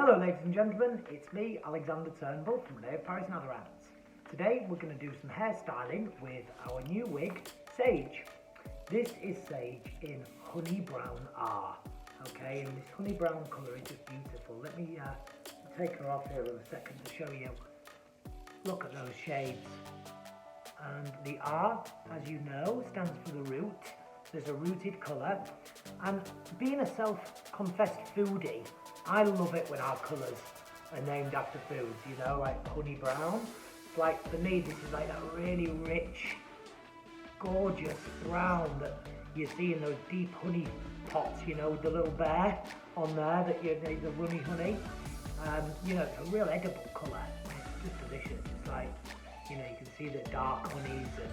Hello ladies and gentlemen, it's me, Alexander Turnbull from René, Paris and Aderans. Today we're going to do some hairstyling with our new wig, Sage. This is Sage in honey brown R. Okay, and this honey brown colour is just beautiful. Let me take her off here in a second to show you. Look at those shades. And the R, as you know, stands for the root. There's a rooted colour. And being a self-confessed foodie, I love it when our colours are named after foods, you know, like honey brown. It's like, for me, this is like that really rich, gorgeous brown that you see in those deep honey pots, you know, with the little bear on there, that you need the runny honey. You know, it's a real edible colour. It's just delicious. It's like, you know, you can see the dark honeys and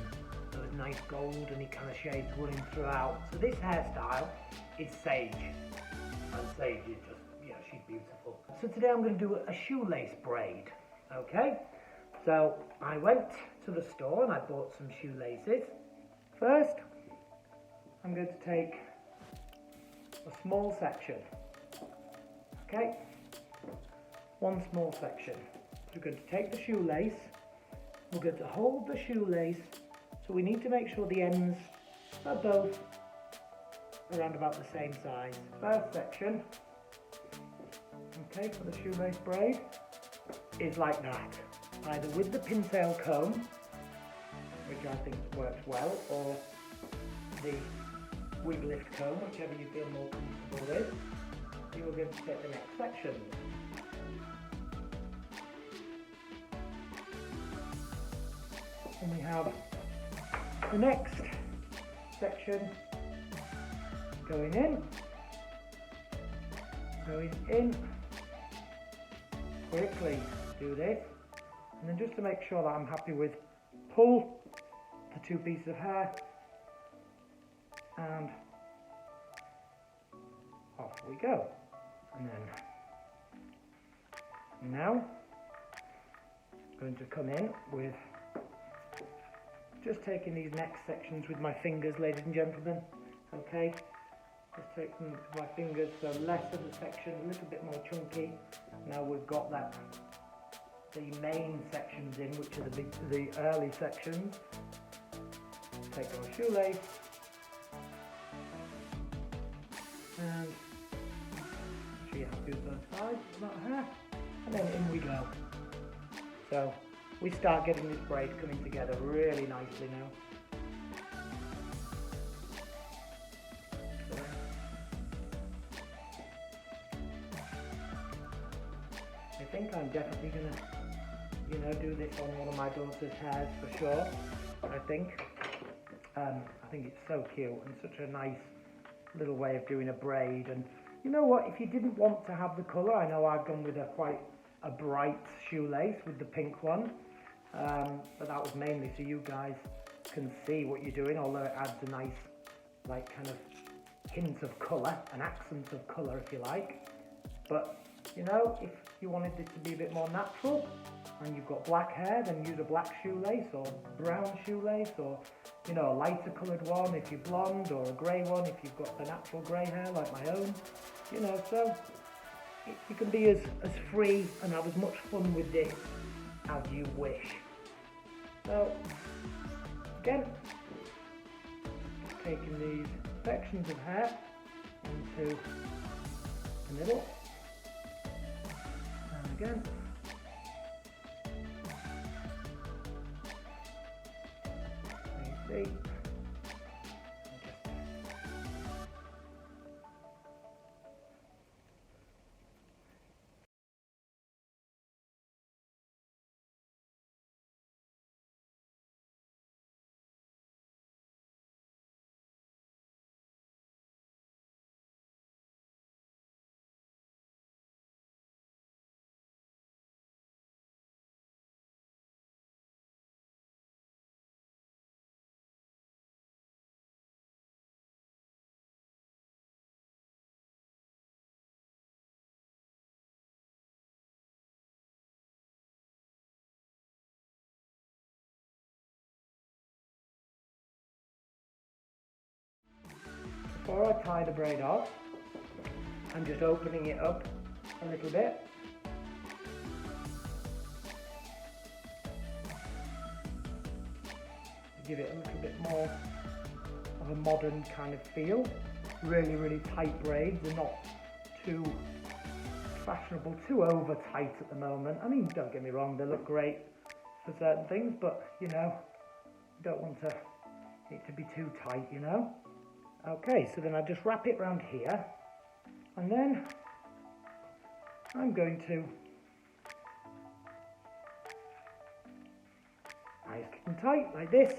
those nice golden kind of shades running throughout. So this hairstyle is Sage, and Sage is just, you know, she's beautiful. So today I'm going to do a shoelace braid, okay? So I went to the store and I bought some shoelaces. First, I'm going to take a small section, okay? One small section. We're going to take the shoelace, we're going to hold the shoelace, so we need to make sure the ends are both around about the same size. First section, okay, for the shoelace braid, is like that. Either with the pintail comb, which I think works well, or the wig lift comb, whichever you feel more comfortable with. You are going to take the next section. And we have the next section going in, quickly do this, and then just to make sure that I'm happy with, pull the two pieces of hair and off we go. And then now I'm going to come in with just taking these next sections with my fingers, ladies and gentlemen, okay? Just take them with my fingers, so less of the section, a little bit more chunky. Now we've got that, the main sections in, which are the early sections. Take our shoelace and see how good both sides of that hair, and then in we go. So we start getting this braid coming together really nicely now. I think I'm definitely gonna, you know, do this on one of my daughter's hairs for sure. I think it's so cute and such a nice little way of doing a braid. And you know what? If you didn't want to have the colour, I know I've gone with quite a bright shoelace with the pink one, but that was mainly so you guys can see what you're doing. Although it adds a nice, like, kind of hint of colour, an accent of colour, if you like. But you know, if you wanted it to be a bit more natural and you've got black hair, then use a black shoelace or brown shoelace, or, you know, a lighter coloured one if you're blonde, or a grey one if you've got the natural grey hair like my own, you know. So you can be as free and have as much fun with this as you wish. So again, taking these sections of hair into the middle. Again, you see, before I tie the braid off, I'm just opening it up a little bit give it a little bit more of a modern kind of feel. Really, really tight braids. They're not too fashionable, too over tight at the moment. I mean, don't get me wrong, they look great for certain things, but you know, you don't want it to be too tight, you know. Okay, so then I just wrap it around here, and then I'm going to nice and tight like this.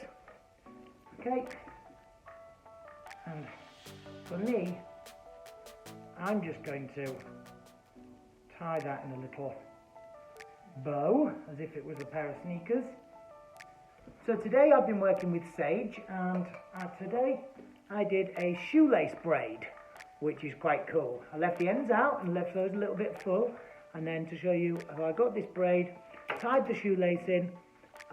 Okay, and for me, I'm just going to tie that in a little bow as if it was a pair of sneakers. So today I've been working with sage, and today I did a shoelace braid, which is quite cool. I left the ends out and left those a little bit full, and then to show you how I got this braid, tied the shoelace in,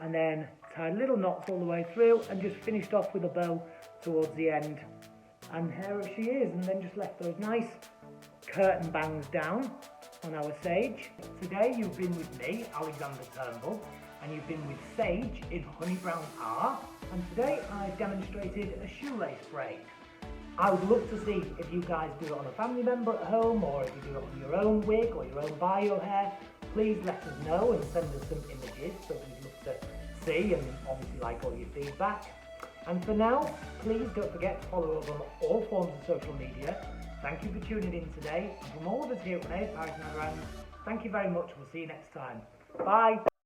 and then tied little knots all the way through, and just finished off with a bow towards the end. And here she is, and then just left those nice curtain bangs down on our sage. Today you've been with me, Alexander Turnbull, and you've been with sage in honey brown R, and today I've demonstrated a shoelace braid. I would love to see if you guys do it on a family member at home, or if you do it on your own wig or your own bio hair. Please let us know and send us some images that we'd love to see, and obviously like all your feedback. And for now, please don't forget to follow us on all forms of social media. Thank you for tuning in today, and from all of us here at René, Paris and Aderans, thank you very much. We'll see you next time. Bye.